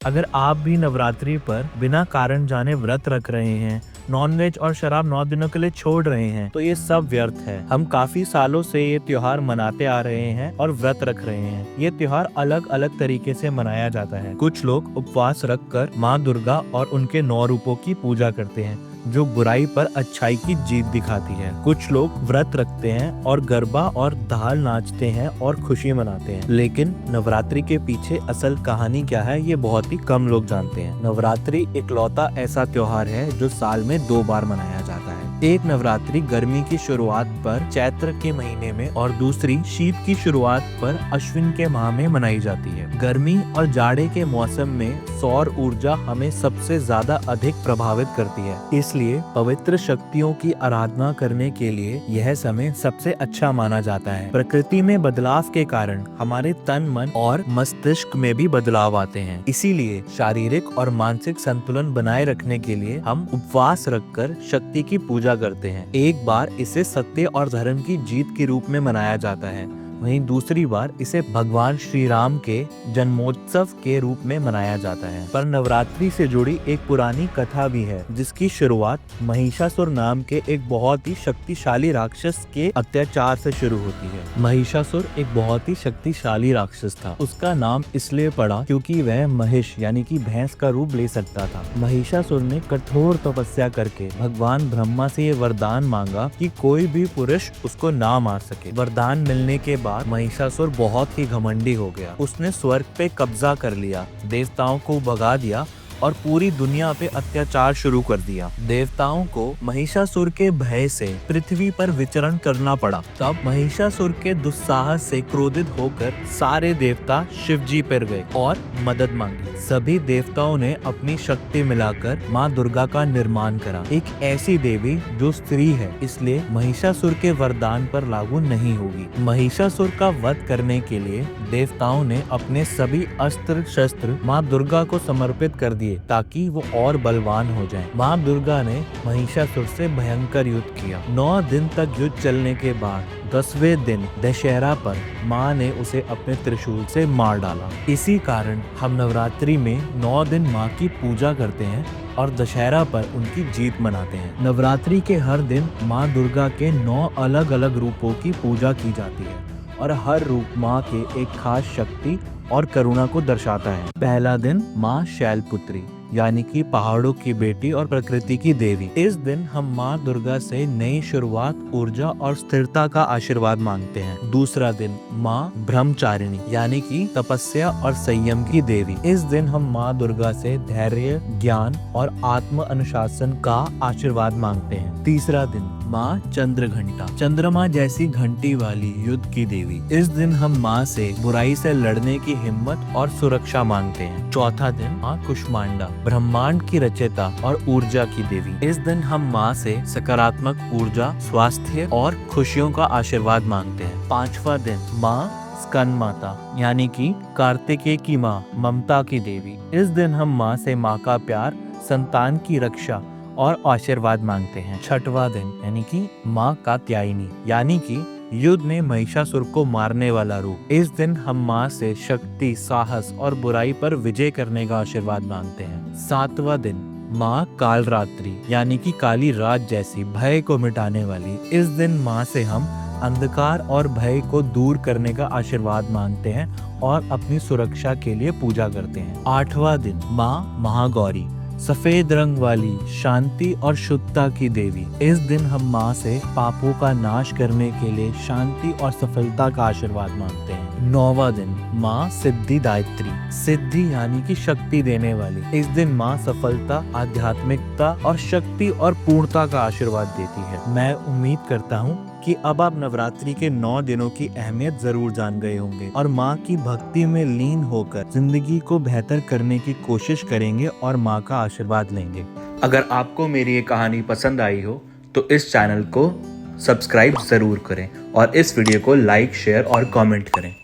अगर आप भी नवरात्रि पर बिना कारण जाने व्रत रख रहे हैं, नॉनवेज और शराब 9 दिनों के लिए छोड़ रहे हैं, तो ये सब व्यर्थ है। हम काफी सालों से ये त्योहार मनाते आ रहे हैं और व्रत रख रहे हैं। ये त्योहार अलग अलग तरीके से मनाया जाता है। कुछ लोग उपवास रखकर माँ दुर्गा और उनके 9 रूपों की पूजा करते हैं, जो बुराई पर अच्छाई की जीत दिखाती है। कुछ लोग व्रत रखते हैं और गरबा और धाल नाचते हैं और खुशी मनाते हैं। लेकिन नवरात्रि के पीछे असल कहानी क्या है, ये बहुत ही कम लोग जानते हैं। नवरात्रि इकलौता ऐसा त्योहार है जो साल में 2 बार मनाया जाता है। एक नवरात्रि गर्मी की शुरुआत पर चैत्र के महीने में और दूसरी शीत की शुरुआत पर अश्विन के माह में मनाई जाती है। गर्मी और जाड़े के मौसम में सौर ऊर्जा हमें सबसे ज्यादा अधिक प्रभावित करती है, इसलिए पवित्र शक्तियों की आराधना करने के लिए यह समय सबसे अच्छा माना जाता है। प्रकृति में बदलाव के कारण हमारे तन, मन और मस्तिष्क में भी बदलाव आते हैं, इसीलिए शारीरिक और मानसिक संतुलन बनाए रखने के लिए हम उपवास रखकर शक्ति की पूजा करते हैं। एक बार इसे सत्य और धर्म की जीत के रूप में मनाया जाता है, वहीं दूसरी बार इसे भगवान श्री राम के जन्मोत्सव के रूप में मनाया जाता है। पर नवरात्रि से जुड़ी एक पुरानी कथा भी है, जिसकी शुरुआत महिषासुर नाम के एक बहुत ही शक्तिशाली राक्षस के अत्याचार से शुरू होती है। महिषासुर एक बहुत ही शक्तिशाली राक्षस था। उसका नाम इसलिए पड़ा क्योंकि वह महिष यानी कि भैंस का रूप ले सकता था। महिषासुर ने कठोर तपस्या करके भगवान ब्रह्मा से ये वरदान मांगा कि कोई भी पुरुष उसको ना मार सके। वरदान मिलने के बाद महिषासुर बहुत ही घमंडी हो गया। उसने स्वर्ग पे कब्जा कर लिया, देवताओं को भगा दिया और पूरी दुनिया पे अत्याचार शुरू कर दिया। देवताओं को महिषासुर के भय से पृथ्वी पर विचरण करना पड़ा। तब महिषासुर के दुस्साहस से क्रोधित होकर सारे देवता शिव जी पर गए और मदद मांगी। सभी देवताओं ने अपनी शक्ति मिलाकर माँ दुर्गा का निर्माण करा। एक ऐसी देवी जो स्त्री है, इसलिए महिषासुर के वरदान पर लागू नहीं होगी। महिषासुर का वध करने के लिए देवताओं ने अपने सभी अस्त्र शस्त्र माँ दुर्गा को समर्पित कर दिए ताकि वो और बलवान हो जाएं। माँ दुर्गा ने महिषासुर से भयंकर युद्ध किया। 9 दिन तक युद्ध चलने के बाद 10वें दिन दशहरा पर माँ ने उसे अपने त्रिशूल से मार डाला। इसी कारण हम नवरात्रि में 9 दिन माँ की पूजा करते हैं और दशहरा पर उनकी जीत मनाते हैं। नवरात्रि के हर दिन माँ दुर्गा के 9 अलग अलग रूपों की पूजा की जाती है और हर रूप माँ के एक खास शक्ति और करुणा को दर्शाता है। पहला दिन माँ शैलपुत्री यानी कि पहाड़ों की बेटी और प्रकृति की देवी। इस दिन हम माँ दुर्गा से नई शुरुआत, ऊर्जा और स्थिरता का आशीर्वाद मांगते हैं। दूसरा दिन माँ ब्रह्मचारिणी यानी कि तपस्या और संयम की देवी। इस दिन हम माँ दुर्गा से धैर्य, ज्ञान और आत्म अनुशासन का आशीर्वाद मांगते हैं। तीसरा दिन माँ चंद्रघंटा, चंद्रमा जैसी घंटी वाली युद्ध की देवी। इस दिन हम माँ से बुराई से लड़ने की हिम्मत और सुरक्षा मांगते हैं। चौथा दिन माँ कुष्मांडा, ब्रह्मांड की रचयिता और ऊर्जा की देवी। इस दिन हम माँ से सकारात्मक ऊर्जा, स्वास्थ्य और खुशियों का आशीर्वाद मांगते हैं। पांचवा दिन माँ स्कंद माता यानी कि कार्तिकेय की माँ, ममता की देवी। इस दिन हम माँ से माँ का प्यार, संतान की रक्षा और आशीर्वाद मांगते हैं। छठवां दिन यानी कि माँ कात्यायनी यानी कि युद्ध में महिषासुर को मारने वाला रूप। इस दिन हम माँ से शक्ति, साहस और बुराई पर विजय करने का आशीर्वाद मांगते हैं। सातवां दिन माँ कालरात्रि यानी कि काली रात जैसी भय को मिटाने वाली। इस दिन माँ से हम अंधकार और भय को दूर करने का आशीर्वाद मांगते हैं और अपनी सुरक्षा के लिए पूजा करते हैं। आठवां दिन माँ महागौरी, सफेद रंग वाली शांति और शुद्धता की देवी। इस दिन हम माँ से पापों का नाश करने के लिए शांति और सफलता का आशीर्वाद मांगते हैं। 9वां दिन माँ सिद्धिदात्री, सिद्धि यानी कि शक्ति देने वाली। इस दिन माँ सफलता, आध्यात्मिकता और शक्ति और पूर्णता का आशीर्वाद देती है। मैं उम्मीद करता हूँ कि अब आप नवरात्रि के 9 दिनों की अहमियत जरूर जान गए होंगे और माँ की भक्ति में लीन होकर जिंदगी को बेहतर करने की कोशिश करेंगे और माँ का आशीर्वाद लेंगे। अगर आपको मेरी ये कहानी पसंद आई हो तो इस चैनल को सब्सक्राइब जरूर करें और इस वीडियो को लाइक, शेयर और कमेंट करें।